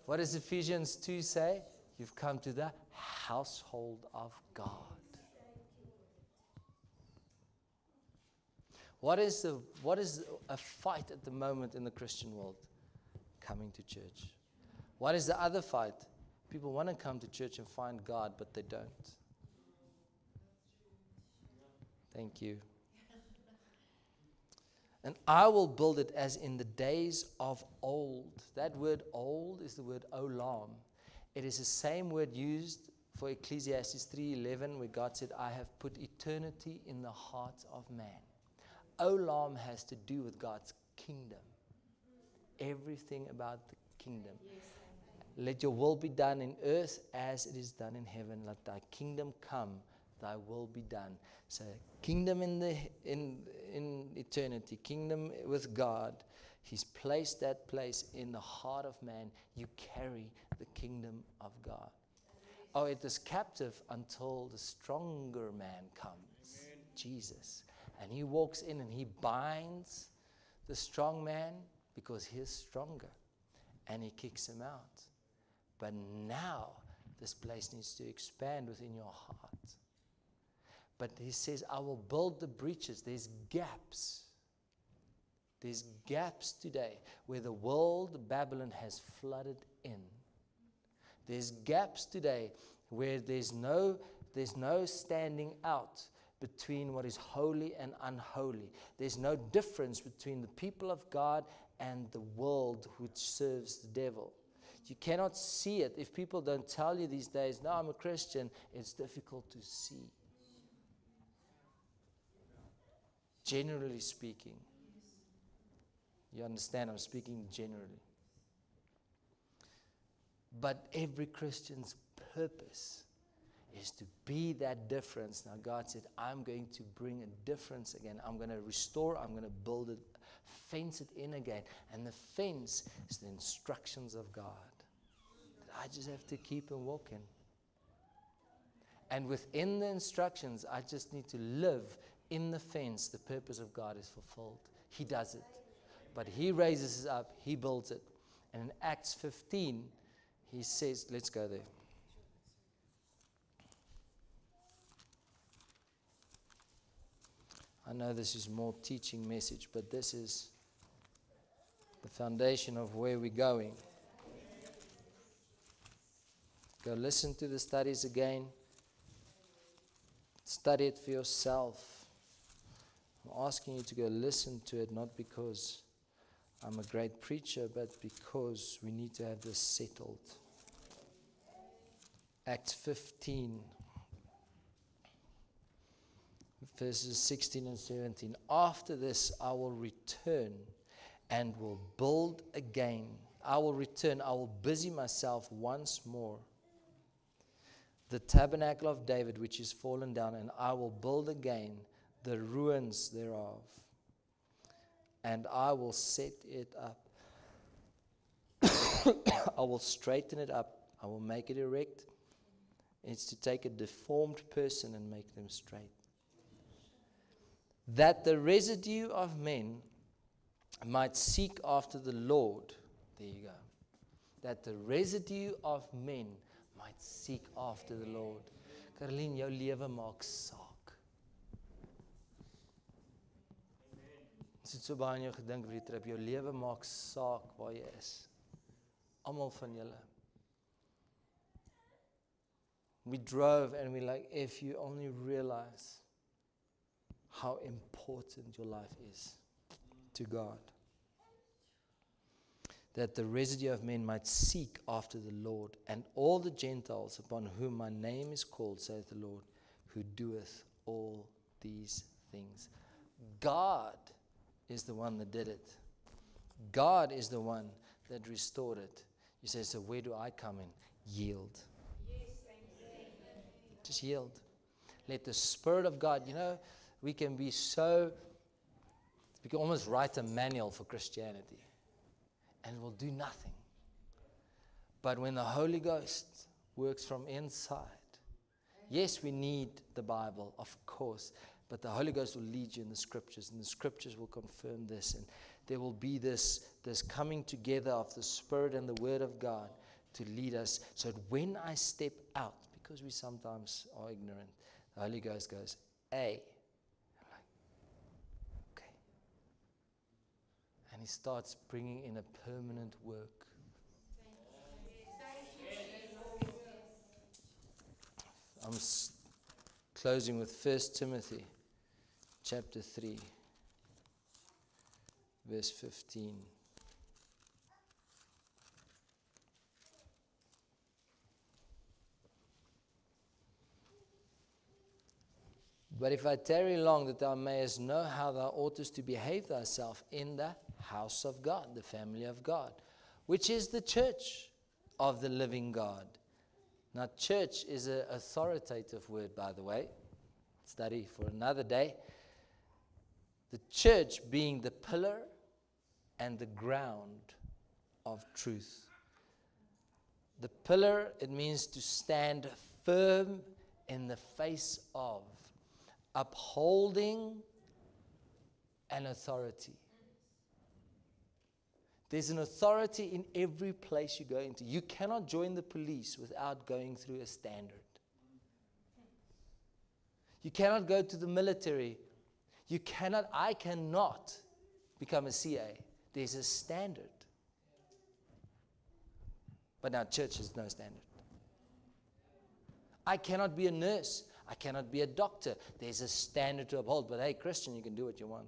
What does Ephesians 2 say? You've come to the household of God. What is a fight at the moment in the Christian world? Coming to church. What is the other fight? People want to come to church and find God, but they don't. Thank you. And I will build it as in the days of old. That word old is the word olam. It is the same word used for Ecclesiastes 3:11, where God said, I have put eternity in the heart of man. Olam has to do with God's kingdom. Everything about the kingdom. Let your will be done in earth as it is done in heaven. Let thy kingdom come, thy will be done. So kingdom in eternity, kingdom with God. He's placed that place in the heart of man. You carry the kingdom of God. Oh, it is captive until the stronger man comes, Amen. Jesus. And he walks in and he binds the strong man because he is stronger. And he kicks him out. But now this place needs to expand within your heart. But he says, I will build the breaches. There's gaps. There's gaps today where the world, Babylon, has flooded in. There's gaps today where there's no standing out between what is holy and unholy. There's no difference between the people of God and the world which serves the devil. You cannot see it. If people don't tell you these days, no, I'm a Christian, it's difficult to see. Generally speaking. You understand, I'm speaking generally. But every Christian's purpose is to be that difference. Now God said, I'm going to bring a difference again. I'm going to restore, I'm going to build it, fence it in again. And the fence is the instructions of God. I just have to keep on walking. And within the instructions, I just need to live in the fence. The purpose of God is fulfilled. He does it. But He raises it up. He builds it. And in Acts 15, He says, let's go there. I know this is more teaching message, but this is the foundation of where we're going. Go listen to the studies again. Study it for yourself. I'm asking you to go listen to it, not because I'm a great preacher, but because we need to have this settled. Acts 15, verses 16 and 17. After this, I will return and will build again. I will return, I will busy myself once more. The tabernacle of David, which is fallen down, and I will build again the ruins thereof, and I will set it up. I will straighten it up. I will make it erect. It's to take a deformed person and make them straight. That the residue of men might seek after the Lord. There you go. That the residue of men might seek after the Lord. Caroline, jou lewe maak saak. Is dit so baie aan jou gedink vir die trip? Jou lewe maak saak waar jy is. Almal van julle. We drove and we're like, if you only realize how important your life is to God. That the residue of men might seek after the Lord, and all the Gentiles upon whom my name is called, saith the Lord, who doeth all these things. God is the one that did it. God is the one that restored it. You say, so where do I come in? Yield. Just yield. Let the Spirit of God, we can almost write a manual for Christianity, and it will do nothing. But when the Holy Ghost works from inside, yes, we need the Bible, of course, but the Holy Ghost will lead you in the Scriptures, and the Scriptures will confirm this, and there will be this coming together of the Spirit and the Word of God to lead us, so that when I step out, because we sometimes are ignorant, the Holy Ghost goes, hey, I'm like, okay. And He starts bringing in a permanent work. I'm closing with 1 Timothy chapter 3, verse 15. But if I tarry long, that thou mayest know how thou oughtest to behave thyself in the house of God, the family of God, which is the church of the living God. Now, church is an authoritative word, by the way. Study for another day. The church being the pillar and the ground of truth. The pillar, it means to stand firm in the face of, upholding an authority. There's an authority in every place you go into. You cannot join the police without going through a standard. You cannot go to the military. I cannot become a CA. There's a standard. But now church has no standard. I cannot be a nurse. I cannot be a doctor. There's a standard to uphold. But hey, Christian, you can do what you want.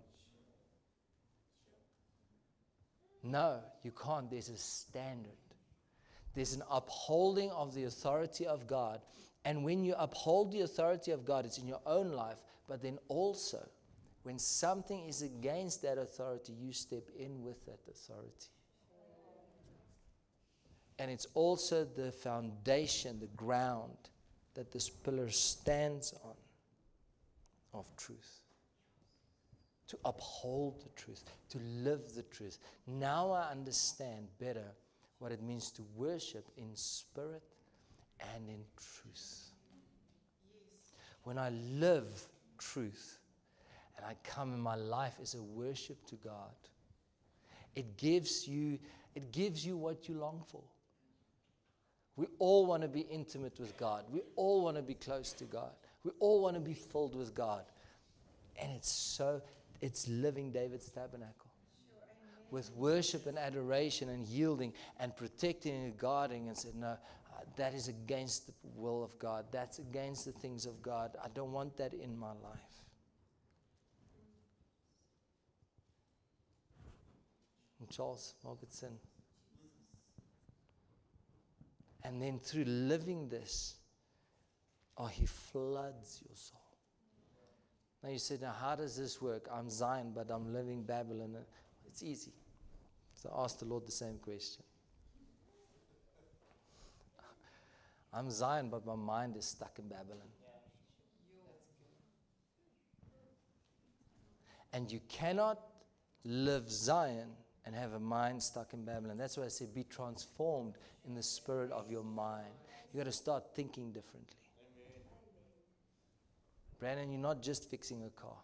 No, you can't. There's a standard. There's an upholding of the authority of God. And when you uphold the authority of God, it's in your own life. But then also, when something is against that authority, you step in with that authority. And it's also the foundation, the ground that this pillar stands on of truth. To uphold the truth, to live the truth. Now I understand better what it means to worship in spirit and in truth. When I live truth and I come in my life as a worship to God, it gives you what you long for. We all want to be intimate with God. We all want to be close to God. We all want to be filled with God. And it's living David's tabernacle. With worship and adoration and yielding and protecting and guarding, and said, no, that is against the will of God. That's against the things of God. I don't want that in my life. And Charles Morgenson. And then through living this, He floods your soul. Now you said, now how does this work? I'm Zion, but I'm living Babylon. It's easy. So ask the Lord the same question. I'm Zion, but my mind is stuck in Babylon. And you cannot live Zion and have a mind stuck in Babylon. That's why I say be transformed in the spirit of your mind. You got to start thinking differently. Brandon, you're not just fixing a car.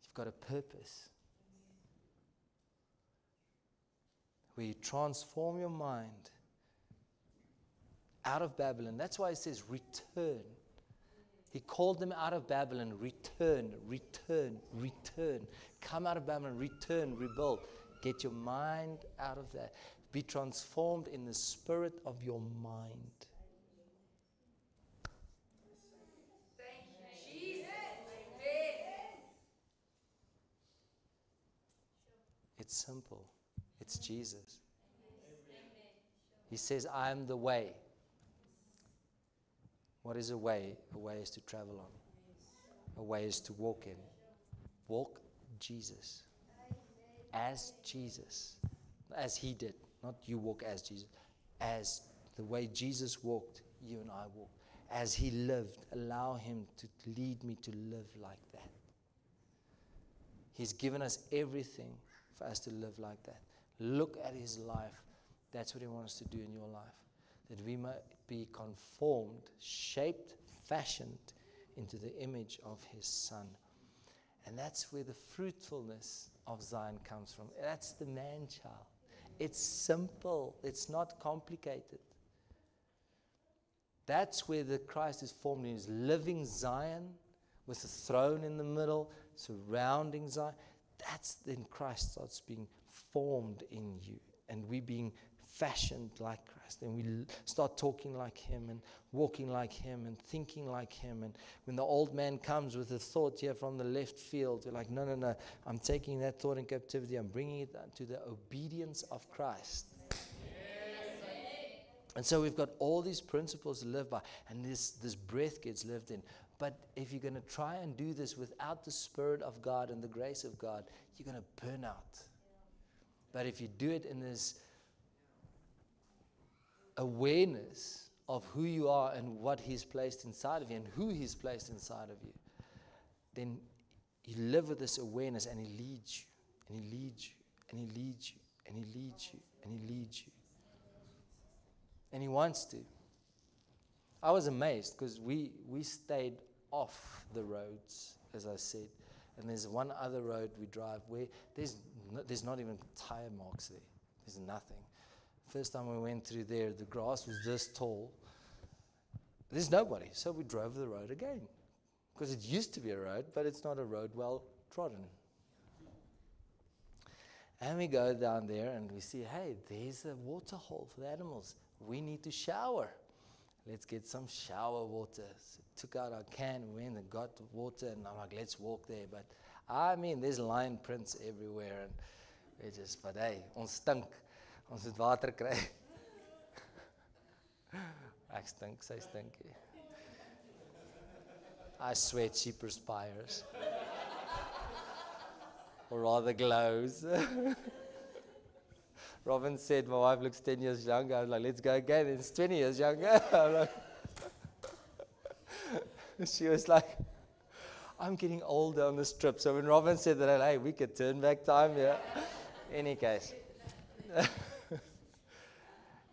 You've got a purpose. Where you transform your mind out of Babylon. That's why it says return. He called them out of Babylon. Return, return, return. Come out of Babylon, return, rebuild. Get your mind out of that. Be transformed in the spirit of your mind. Thank you, Jesus. It's simple. It's Jesus. He says, I am the way. What is a way? A way is to travel on. A way is to walk in. walk Jesus. As Jesus. As he did. Not you walk as Jesus. As the way Jesus walked, you and I walk. As he lived, allow him to lead me to live like that. He's given us everything for us to live like that. Look at his life. That's what he wants to do in your life. That we might be conformed, shaped, fashioned into the image of his Son. And that's where the fruitfulness of Zion comes from. That's the man-child. It's simple. It's not complicated. That's where the Christ is formed in his living Zion with a throne in the middle, surrounding Zion. That's then Christ starts being formed in you. And we being fashioned like Christ. And we start talking like him and walking like him and thinking like him. And when the old man comes with a thought here from the left field, you're like, no. I'm taking that thought in captivity. I'm bringing it to the obedience of Christ. And so we've got all these principles to live by. And this breath gets lived in. But if you're going to try and do this without the Spirit of God and the grace of God, you're going to burn out. But if you do it in this awareness of who you are and what he's placed inside of you and who he's placed inside of you, then you live with this awareness and he leads you, and he leads you, and he leads you, and he leads you, and he leads you. And he wants to. I was amazed because we stayed off the roads, as I said. And there's one other road we drive where there's not even tire marks there. There's nothing. First time we went through there, the grass was this tall. There's nobody. So we drove the road again. Because it used to be a road, but it's not a road well trodden. And we go down there and we see, hey, there's a water hole for the animals. We need to shower. Let's get some shower water. So took out our can, we went and got the water, and I'm like, let's walk there. But I mean, there's lion prints everywhere. And we just, but hey, ons stink. Ons moet water kry. Ek stink, sy stink. I sweat, she perspires. Or rather glows. Robin said, my wife looks 10 years younger. I was like, let's go again. It's 20 years younger. Like, she was like, I'm getting older on this trip. So when Robin said that, hey, we could turn back time here. Any case.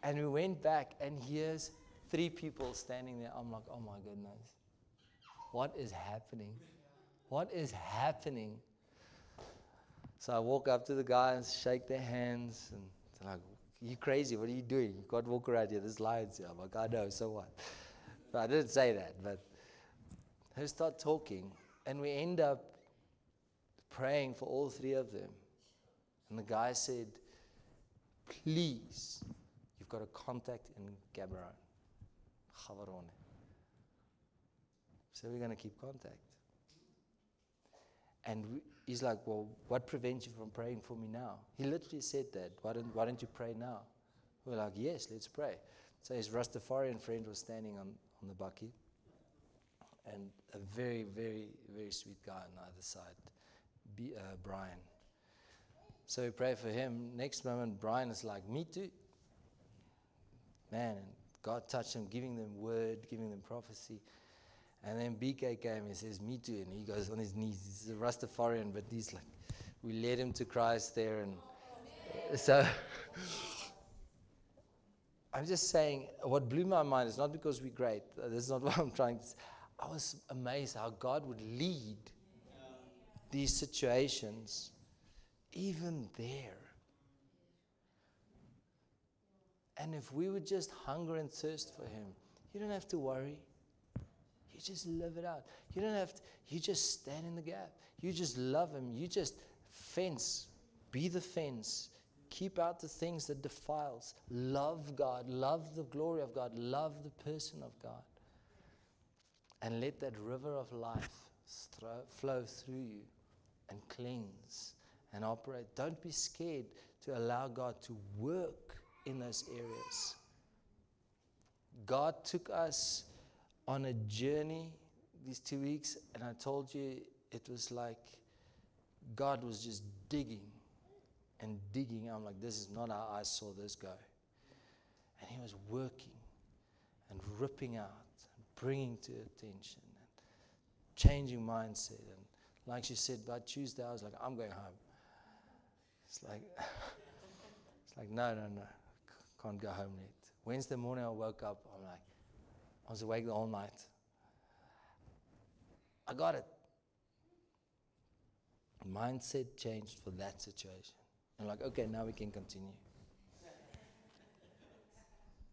And we went back, and here's 3 people standing there. I'm like, oh my goodness. What is happening? What is happening? So I walk up to the guys, shake their hands, and they're like, you crazy, what are you doing? You can't walk around here, there's lions here. I'm like, I know, so what? But I didn't say that, but they start talking, and we end up praying for all 3 of them. And the guy said, please, you've got a contact in Gaborone. So we're going to keep contact. And he's like, well, what prevents you from praying for me now? He literally said that. Why don't you pray now? We're like, yes, let's pray. So his Rastafarian friend was standing on the bakkie. And a very, very, very sweet guy on the other side, Brian. So we pray for him. Next moment, Brian is like, me too. Man, and God touched him, giving them word, giving them prophecy. And then BK came and says, me too. And he goes on his knees. He's a Rastafarian, but he's like, we led him to Christ there. And so I'm just saying, what blew my mind is not because we're great. That's not what I'm trying to say. I was amazed how God would lead these situations, even there. And if we would just hunger and thirst for him, you don't have to worry. You just live it out. You don't have to, you just stand in the gap. You just love him. You just fence. Be the fence. Keep out the things that defiles. Love God. Love the glory of God. Love the person of God. And let that river of life flow through you and cleanse and operate. Don't be scared to allow God to work in those areas. God took us on a journey these 2 weeks, and I told you it was like God was just digging and digging. I'm like, this is not how I saw this go. And He was working and ripping out and bringing to attention and changing mindset. And like she said, by Tuesday, I was like, I'm going home. It's like, no, can't go home yet. Wednesday morning, I woke up. I was awake the whole night. I got it. Mindset changed for that situation. I'm like, okay, now we can continue.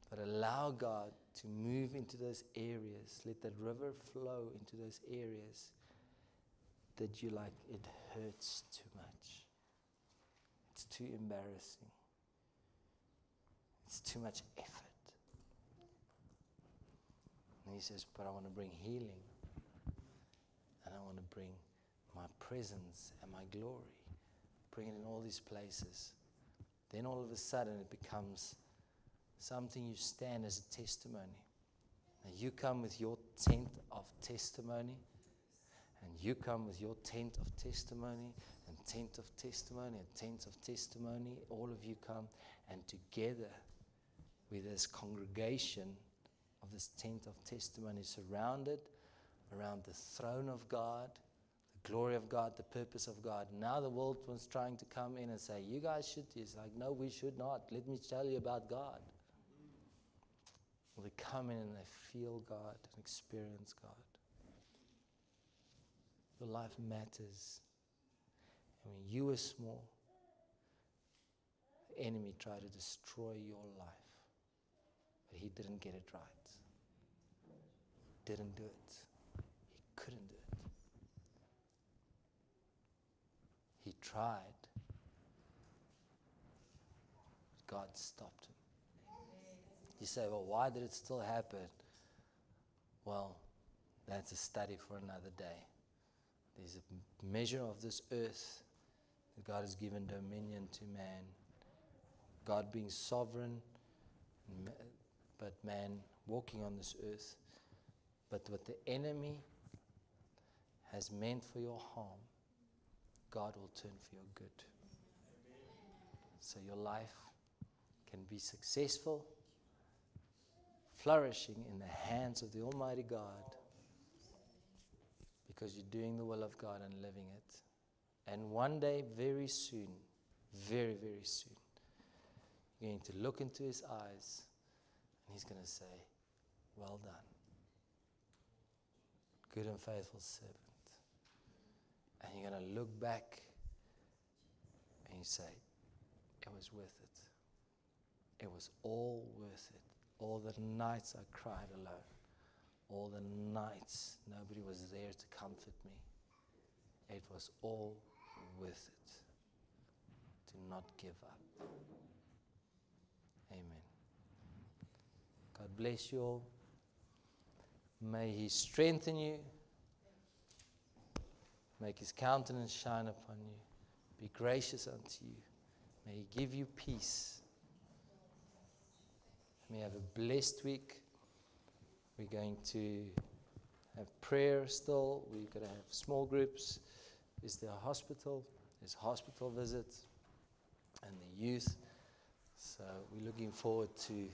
But allow God to move into those areas. Let that river flow into those areas that you like, it hurts too much. It's too embarrassing. It's too much effort. And He says, but I want to bring healing. And I want to bring my presence and my glory. Bring it in all these places. Then all of a sudden it becomes something you stand as a testimony. And you come with your tent of testimony. And you come with your tent of testimony. And tent of testimony. And tent of testimony. All of you come. And together with this congregation of this tent of testimony, surrounded around the throne of God, the glory of God, the purpose of God. Now the world was trying to come in and say, you guys should. It's like, no, we should not. Let me tell you about God. Well, they come in and they feel God and experience God. Your life matters. And when you were small, the enemy tried to destroy your life. But he didn't get it right. Didn't do it. He couldn't do it. He tried. But God stopped him. You say, well, why did it still happen? Well, that's a study for another day. There's a measure of this earth that God has given dominion to man. God being sovereign, but man walking on this earth. But what the enemy has meant for your harm, God will turn for your good. So your life can be successful, flourishing in the hands of the Almighty God, because you're doing the will of God and living it. And one day, very soon, very, very soon, you're going to look into His eyes and He's going to say, well done, good and faithful servant. And you're going to look back and you say, it was worth it. It was all worth it. All the nights I cried alone. All the nights nobody was there to comfort me. It was all worth it. Do not give up. Amen. God bless you all. May He strengthen you. Make His countenance shine upon you. Be gracious unto you. May He give you peace. May you have a blessed week. We're going to have prayer still. We're going to have small groups. Is there a hospital? There's a hospital visit. And the youth. So we're looking forward to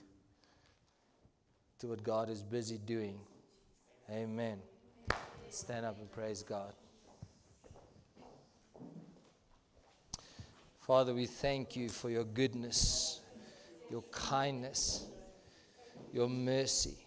what God is busy doing. Amen. Let's stand up and praise God. Father, we thank you for your goodness, your kindness, your mercy.